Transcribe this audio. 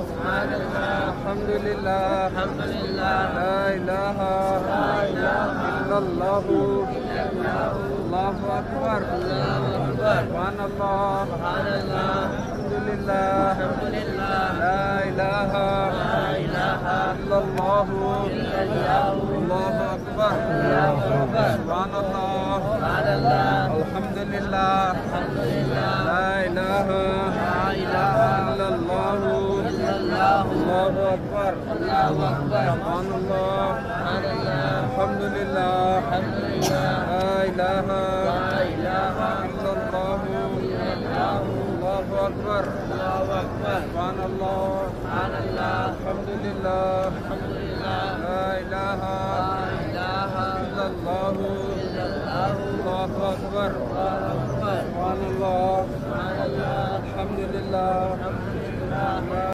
الحمد لله لا إله إلا الله الله أكبر سبحان الله الحمد لله لا إله إلا الله الله أكبر سبحان الله الحمد لله لا إله إلا الله الله أكبر سبحان الله الحمد لله لا إله إلا الله الله أكبر سبحان الله الحمد لله لا إله إلا الله الله أكبر سبحان الله الحمد لله